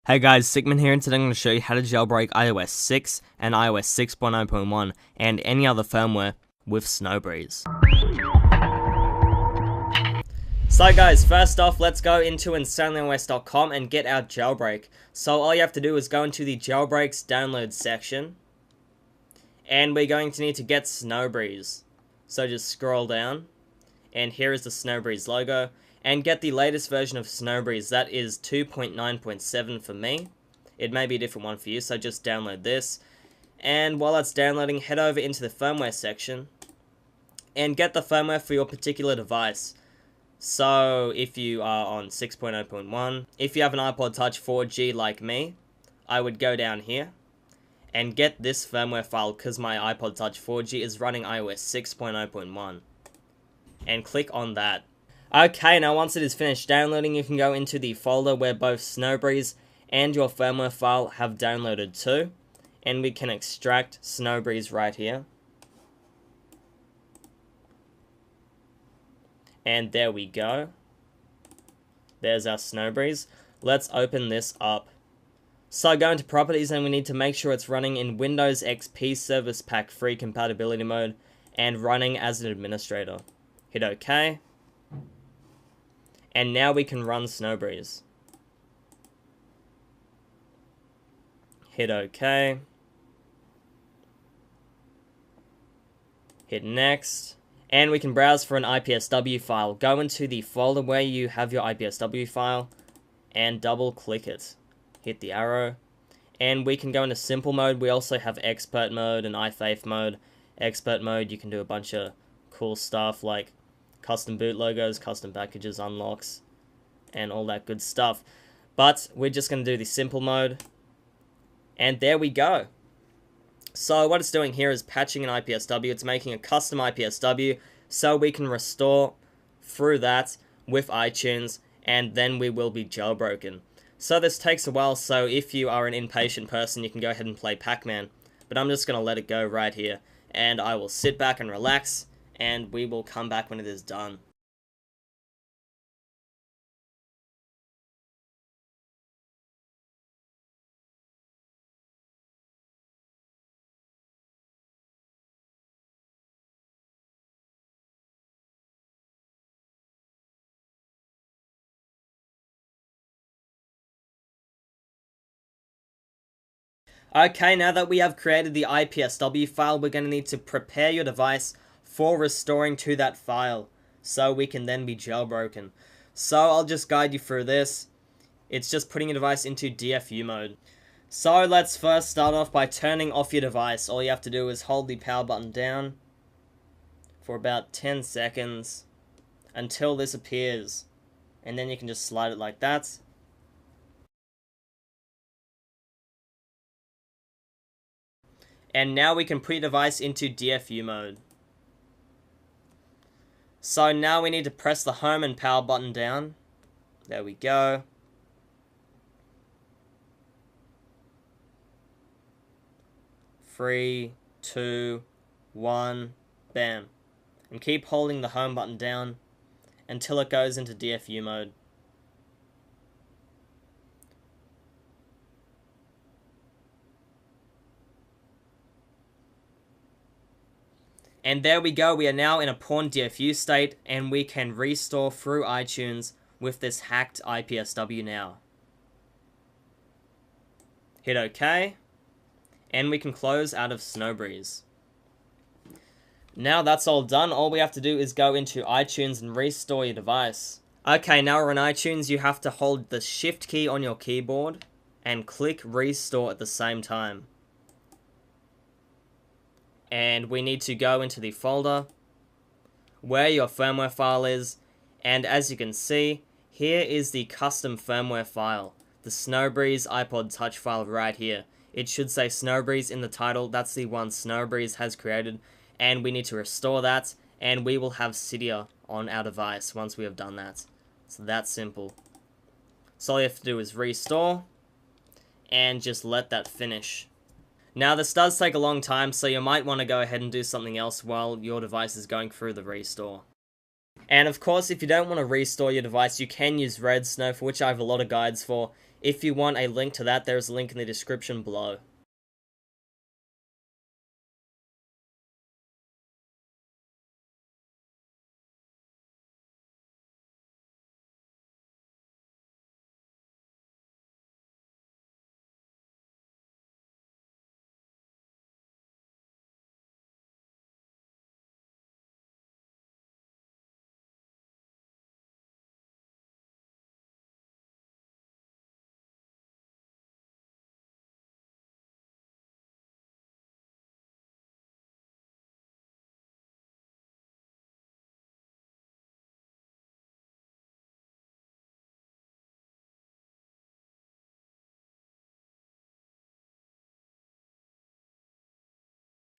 Hey guys, Sigmund here, and today I'm going to show you how to jailbreak iOS 6 and iOS 6.0.1 and any other firmware with Snowbreeze. So guys, first off, let's go into InstallingOS.com and get our jailbreak. So all you have to do is go into the jailbreaks download section, and we're going to need to get Snowbreeze. So just scroll down, and here is the Snowbreeze logo. And get the latest version of Snowbreeze. That is 2.9.7 for me. It may be a different one for you, so just download this. And while that's downloading, head over into the firmware section and get the firmware for your particular device. So if you are on 6.0.1, if you have an iPod Touch 4G like me, I would go down here and get this firmware file because my iPod Touch 4G is running iOS 6.0.1. And click on that. Okay, now once it is finished downloading, you can go into the folder where both Snowbreeze and your firmware file have downloaded to, and we can extract Snowbreeze right here. And there we go. There's our Snowbreeze. Let's open this up. So go into properties, and we need to make sure it's running in Windows XP Service Pack Free compatibility mode and running as an administrator. Hit OK. And now we can run Snowbreeze. Hit OK. Hit Next. And we can browse for an IPSW file. Go into the folder where you have your IPSW file and double click it. Hit the arrow. And we can go into simple mode. We also have expert mode and iFaith mode. Expert mode, you can do a bunch of cool stuff like custom boot logos, custom packages, unlocks, and all that good stuff. But we're just going to do the simple mode. And there we go. So what it's doing here is patching an IPSW. It's making a custom IPSW so we can restore through that with iTunes, and then we will be jailbroken. So this takes a while, so if you are an impatient person, you can go ahead and play Pac-Man. But I'm just going to let it go right here. And I will sit back and relax, and we will come back when it is done. Okay, now that we have created the IPSW file, we're going to need to prepare your device for restoring to that file, so we can then be jailbroken. So I'll just guide you through this. It's just putting your device into DFU mode. So let's first start off by turning off your device. All you have to do is hold the power button down for about 10 seconds until this appears. And then you can just slide it like that. And now we can put your device into DFU mode. So now we need to press the home and power button down. There we go. Three, two, one, bam. And keep holding the home button down until it goes into DFU mode. And there we go, we are now in a pawn DFU state, and we can restore through iTunes with this hacked IPSW now. Hit OK, and we can close out of Snowbreeze. Now that's all done, all we have to do is go into iTunes and restore your device. Okay, now we're in iTunes, you have to hold the Shift key on your keyboard and click Restore at the same time. And we need to go into the folder where your firmware file is, and as you can see, here is the custom firmware file, the Snowbreeze iPod Touch file right here. It should say Snowbreeze in the title. That's the one Snowbreeze has created, and we need to restore that, and we will have Cydia on our device once we have done that. So that's simple. So all you have to do is restore and just let that finish. Now this does take a long time, so you might want to go ahead and do something else while your device is going through the restore. And of course, if you don't want to restore your device, you can use Red Snow, for which I have a lot of guides for. If you want a link to that, there's a link in the description below.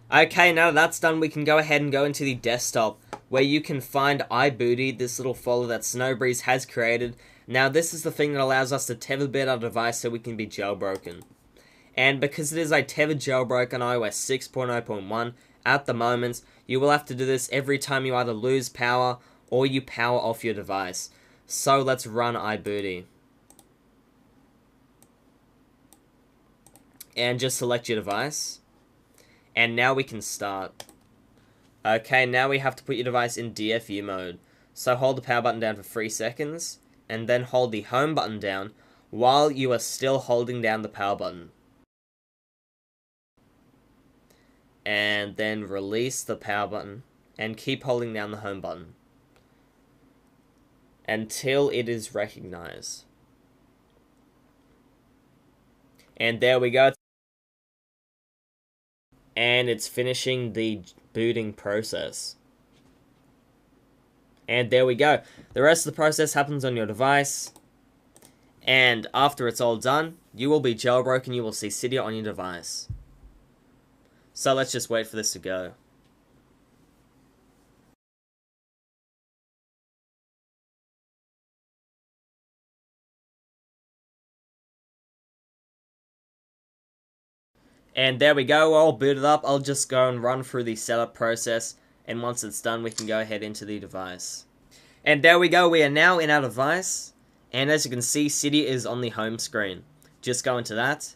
Okay, now that's done, we can go ahead and go into the desktop, where you can find iBooty, this little folder that Snowbreeze has created. Now this is the thing that allows us to tether bit our device so we can be jailbroken. And because it is a tethered jailbreak on iOS 6.0.1, at the moment, you will have to do this every time you either lose power or you power off your device. So let's run iBooty. And just select your device. And now we can start. Okay, now we have to put your device in DFU mode. So hold the power button down for 3 seconds, and then hold the home button down while you are still holding down the power button. And then release the power button, and keep holding down the home button until it is recognized. And there we go. And it's finishing the booting process. And there we go. The rest of the process happens on your device. And after it's all done, you will be jailbroken. You will see Cydia on your device. So let's just wait for this to go. And there we go, we're all booted up. I'll just go and run through the setup process, and once it's done, we can go ahead into the device. And there we go, we are now in our device, and as you can see, Cydia is on the home screen. Just go into that,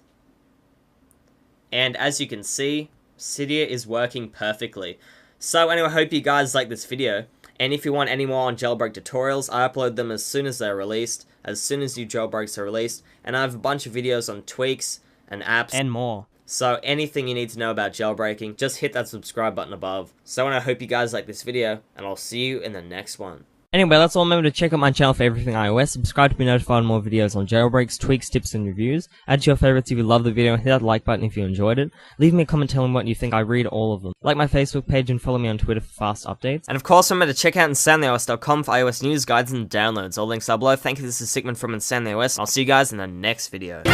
and as you can see, Cydia is working perfectly. So anyway, I hope you guys like this video, and if you want any more on jailbreak tutorials, I upload them as soon as they're released, as soon as new jailbreaks are released, and I have a bunch of videos on tweaks and apps and more. So anything you need to know about jailbreaking, just hit that subscribe button above. So I hope you guys like this video, and I'll see you in the next one. Anyway, that's all. Remember to check out my channel for everything iOS, subscribe to be notified on more videos on jailbreaks, tweaks, tips, and reviews. Add to your favorites if you love the video, hit that like button if you enjoyed it. Leave me a comment telling me what you think, I read all of them. Like my Facebook page and follow me on Twitter for fast updates. And of course, remember to check out InsanelyOS.com for iOS news, guides, and downloads. All links are below. Thank you, this is Sigmund from InsanelyOS, and I'll see you guys in the next video.